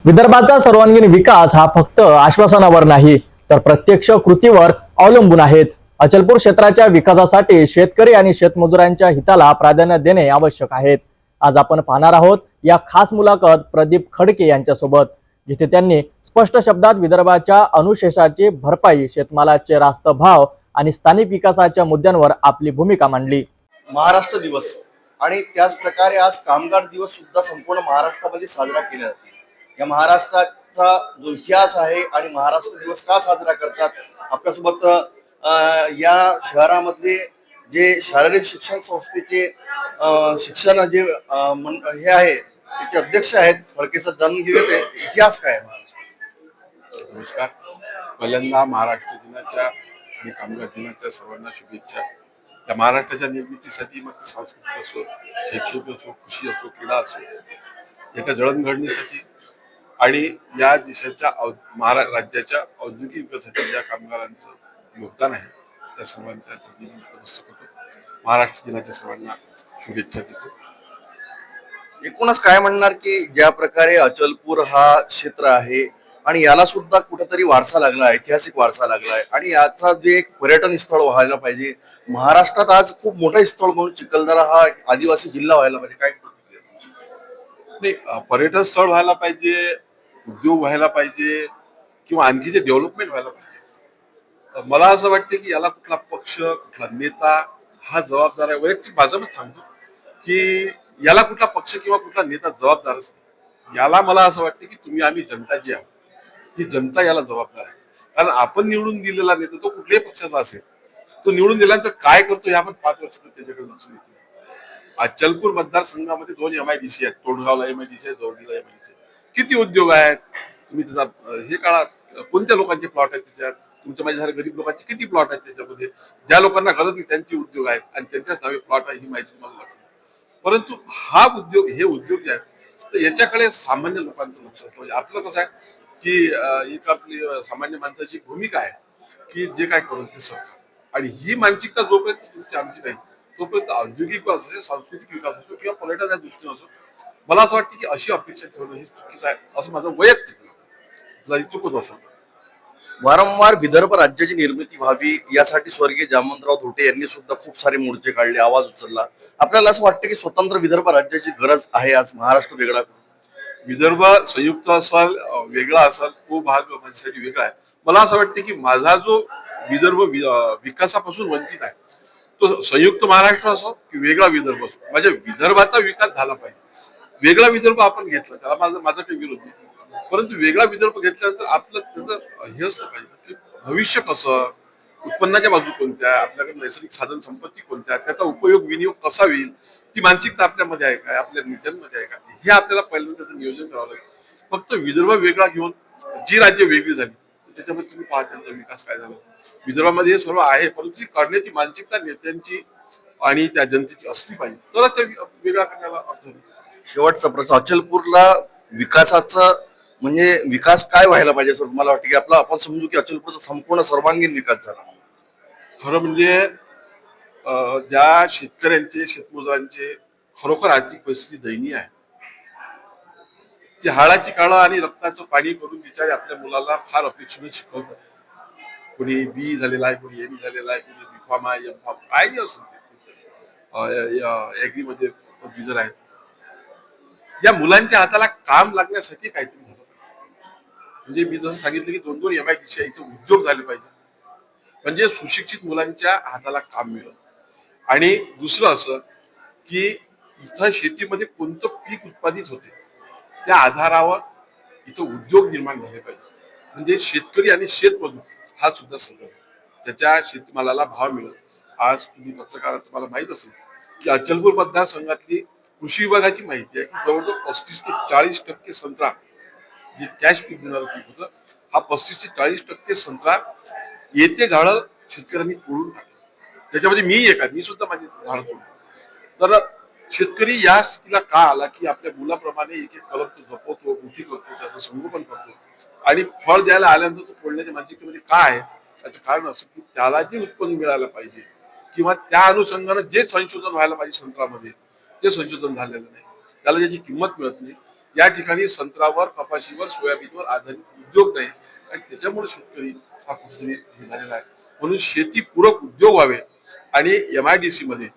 विदर्भाचा सर्वांगीण विकास हा फक्त आश्वासनावर नाही तर प्रत्यक्ष कृतीवर अवलंबून आहेत. अचलपूर क्षेत्राच्या विकासासाठी शेतकरी आणि शेतमजुरांच्या हिताला प्राधान्य देणे आवश्यक आहे. आज आपण पाहणार आहोत या खास मुलाखत प्रदीप खडके यांच्यासोबत, जिथे त्यांनी स्पष्ट शब्दात विदर्भाच्या अनुशेषाची भरपाई, शेतमालाचे रास्त भाव आणि स्थानिक विकासाच्या मुद्द्यांवर आपली भूमिका मांडली. महाराष्ट्र दिवस आणि त्याच प्रकारे आज कामगार दिवस सुद्धा संपूर्ण महाराष्ट्रामध्ये साजरा केला जातो. या महाराष्ट्राचा जो इतिहास आहे आणि महाराष्ट्र दिवस का साजरा करतात, आपल्यासोबत या शहरामधले जे शारीरिक शिक्षण संस्थेचे शिक्षण जे हे आहे त्याचे अध्यक्ष आहेत खडके सर, जाणून घेऊया ते इतिहास काय आहे. नमस्कार. पहिल्यांदा महाराष्ट्र दिनाच्या आणि कामगार दिनाच्या सर्वांना शुभेच्छा. या महाराष्ट्राच्या निर्मितीसाठी मग सांस्कृतिक असो, शैक्षणिक असो, कृषी असो, क्रीडा असो, याच्या जळणघडणीसाठी आणि या देशाच्या राज्याच्या औद्योगिक विकासासाठी ज्या कामगारांचं योगदान आहे त्या सर्वांच्या नतमस्तक होतो. महाराष्ट्र दिनाच्या सर्वांना शुभेच्छा देतो. एकूणच काय म्हणणार की ज्या प्रकारे अचलपूर हा क्षेत्र आहे आणि याला सुद्धा कुठेतरी वारसा लागला, ऐतिहासिक वारसा लागलाय आणि याचा जे एक पर्यटन स्थळ व्हायला पाहिजे, महाराष्ट्रात आज खूप मोठं स्थळ म्हणून चिखलदरा हा आदिवासी जिल्हा व्हायला पाहिजे. काय नाही, पर्यटन स्थळ व्हायला पाहिजे, उद्योग व्हायला पाहिजे किंवा आणखी जे डेव्हलपमेंट व्हायला पाहिजे. मला असं वाटतं की याला कुठला पक्ष, कुठला नेता हा जबाबदार आहे. वैयक्तिक माझं मत सांगतो की याला कुठला पक्ष किंवा कुठला नेता जबाबदारच नाही. याला मला असं वाटतं की तुम्ही आम्ही जनता जी आहोत, ही जनता याला जबाबदार आहे. कारण आपण निवडून दिलेला नेता तो कुठल्याही पक्षाचा असेल, तो निवडून दिल्यानंतर काय करतो हे आपण 5 वर्ष त्याच्याकडे लक्ष देतो. अचलपूर मतदारसंघामध्ये 2 MIDC आहेत. तोंडगावला MIDC आहे, जोडलीला MIDC आहे. किती उद्योग आहेत तुम्ही त्याचा हे काळा, कोणत्या लोकांचे प्लॉट आहेत त्याच्यात, तुमच्या माझ्यासारख्या गरीब लोकांचे किती प्लॉट आहेत त्याच्यामध्ये, ज्या लोकांना गरज नाही त्यांचे उद्योग आहेत आणि त्यांच्याच नावे प्लॉट आहे ही माहिती तुम्हाला लागते. परंतु हे उद्योग जे आहेत तर याच्याकडे सामान्य लोकांचं लक्ष असतं. म्हणजे आपलं कसं आहे की एक आपली सामान्य माणसाची भूमिका आहे की जे काय करू ते सरकार, आणि ही मानसिकता जोपर्यंत तुमची आमची नाही तोपर्यंत औद्योगिक विकास असो, सांस्कृतिक विकास असो किंवा पर्यटनाच्या दृष्टीने असो, मला असं वाटतं की अशी अपेक्षा ठेवणं हे चुकीचं आहे असं माझं वैयक्तिक मत आहे. चुकत असेल. वारंवार विदर्भ राज्याची निर्मिती व्हावी यासाठी स्वर्गीय जामवंतराव धोटे यांनी सुद्धा खूप सारे मोर्चे काढले, आवाज उचलला. आपल्याला असं वाटतं की स्वतंत्र विदर्भ राज्याची गरज आहे आज महाराष्ट्र वेगळा. विदर्भ संयुक्त असाल, वेगळा असाल, तो भाग माझ्यासाठी वेगळा आहे. मला असं वाटतं की माझा जो विदर्भ विकासापासून वंचित आहे, तो संयुक्त महाराष्ट्र असो की वेगळा विदर्भ असो, माझ्या विदर्भाचा विकास झाला पाहिजे. वेगळा विदर्भ आपण घेतला त्याला माझा काही विरोध नाही, परंतु वेगळा विदर्भ घेतल्यानंतर आपलं त्याचं हे असलं पाहिजे की भविष्य कसं, उत्पन्नाच्या बाजू कोणत्या, आपल्याकडे नैसर्गिक साधन संपत्ती कोणत्या, त्याचा उपयोग विनियोग कसा होईल, ती मानसिकता आपल्यामध्ये आहे काय, आपल्या नेत्यांमध्ये आहे का, हे आपल्याला पहिल्यांदा त्याचं नियोजन करावं लागेल. फक्त विदर्भ वेगळा घेऊन जी राज्य वेगळी झाली त्याच्यामध्ये तुम्ही पहा त्यांचा विकास काय झाला. विदर्भामध्ये हे सर्व आहे, परंतु करण्याची मानसिकता नेत्यांची आणि त्या जनतेची असली पाहिजे, तरच ते वेगळा करण्याला अर्थ नाही. शेवटचा प्रश्न, अचलपूरला विकासाचा म्हणजे विकास काय व्हायला पाहिजे असं मला वाटतं की आपण समजू की अचलपूरचा संपूर्ण सर्वांगीण विकास झाला. खरं म्हणजे ज्या शेतकऱ्यांचे, शेतमजुरांचे खरोखर आर्थिक परिस्थिती दयनीय आहे, ते हाडाची काळं आणि रक्ताचं पाणी करून बिचारे आपल्या मुलाला फार अपेक्षेने शिकवतात. कोणी बी झालेला आहे, कोणी एम झालेला आहे, कोणी B.Pharm आहे, M.Pharm काही असेल ते ऍग्रीमध्ये पदवीधर आहेत. या मुलांच्या हाताला काम लागण्यासाठी काहीतरी झालं पाहिजे. म्हणजे मी जसं सांगितलं की 2-2 MIDC इथे उद्योग झाले पाहिजे, म्हणजे सुशिक्षित मुलांच्या हाताला काम मिळेल. आणि दुसरं असं की इथं शेतीमध्ये कोणतं पीक उत्पादित होते त्या आधारावर इथं उद्योग निर्माण झाले पाहिजे. म्हणजे शेतकरी आणि शेतमजूर हा सुद्धा सदर त्याच्या शेतीमालाला भाव मिळेल. आज तुम्ही पत्रकार तुम्हाला माहित असेल की अचलपूर मतदारसंघातली कृषी विभागाची माहिती आहे की जवळजवळ 35 ते 40% संत्रा, जे कॅश पीक देणारं पीक होतं, हा 35 ते 40% संत्रा येते झाडं शेतकऱ्यांनी तोडून टाकलं. त्याच्यामध्ये मी सुद्धा माझी झाडं तोडली. तर शेतकरी या स्थितीला का आला की आपल्या मुलाप्रमाणे एक एक कलम तो जपवतो, मोठी करतो, त्याचं संगोपन करतो आणि फळ द्यायला आल्यानंतर तो तोडण्याच्या मानसिकतेमध्ये काय आहे, त्याचं कारण असं की त्याला जे उत्पन्न मिळालं पाहिजे किंवा त्या अनुषंगानं जे संशोधन व्हायला पाहिजे संत्र्यामध्ये, ते संशोधन झालेलं नाही, त्याला ज्याची किंमत मिळत नाही. या ठिकाणी संत्र्यावर, कपाशीवर, सोयाबीनवर आधारित उद्योग नाही आणि त्याच्यामुळे शेतकरी हा कुठेतरी हे झालेला आहे. म्हणून शेतीपूरक उद्योग व्हावे आणि MIDC मध्ये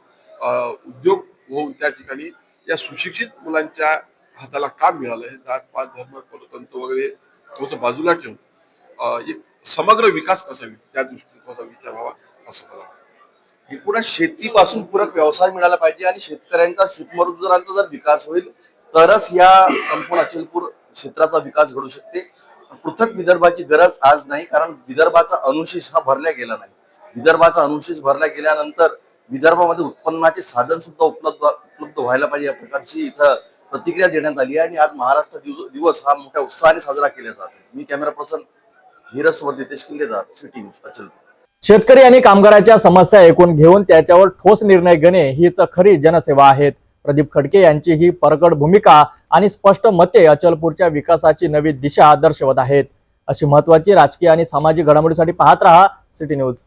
उद्योग होऊन त्या ठिकाणी या सुशिक्षित मुलांच्या हाताला काम मिळालं आहे. जात पात धर्म पंथ वगैरे थोडंसं बाजूला ठेवून एक समग्र विकास कसा होईल त्या दृष्टीचा विचार व्हावा असं मला वाटतं. एकूणच शेतीपासून पूरक व्यवसाय मिळाला पाहिजे आणि शेतकऱ्यांचा, शेतमजुरांचा जर विकास होईल तरच या संपूर्ण अचलपूर क्षेत्राचा विकास घडू शकते. पृथक विदर्भाची गरज आज नाही, कारण विदर्भाचा अनुशेष हा भरला गेला नाही. विदर्भाचा अनुशेष भरला गेल्यानंतर विदर्भामध्ये उत्पन्नाचे साधन सुद्धा उपलब्ध व्हायला पाहिजे या प्रकारची इथं प्रतिक्रिया देण्यात आली आहे आणि आज महाराष्ट्र दिवस हा मोठ्या उत्साहाने साजरा केला जात आहे. मी कॅमेरा पर्सन धीरज सोबत नितेश किल्लेदार, सिटी न्यूज, अचलपूर. शेतकरी आणि कामगारांच्या समस्या ऐकून घेऊन त्याच्यावर ठोस निर्णय घेणे हीच खरी जनसेवा आहेत. प्रदीप खडके यांची ही परखड भूमिका आणि स्पष्ट मते अचलपूरच्या विकासाची नवी दिशा दर्शवत आहेत. अशी महत्त्वाची राजकीय आणि सामाजिक घडामोडीसाठी पाहत रहा सिटी न्यूज.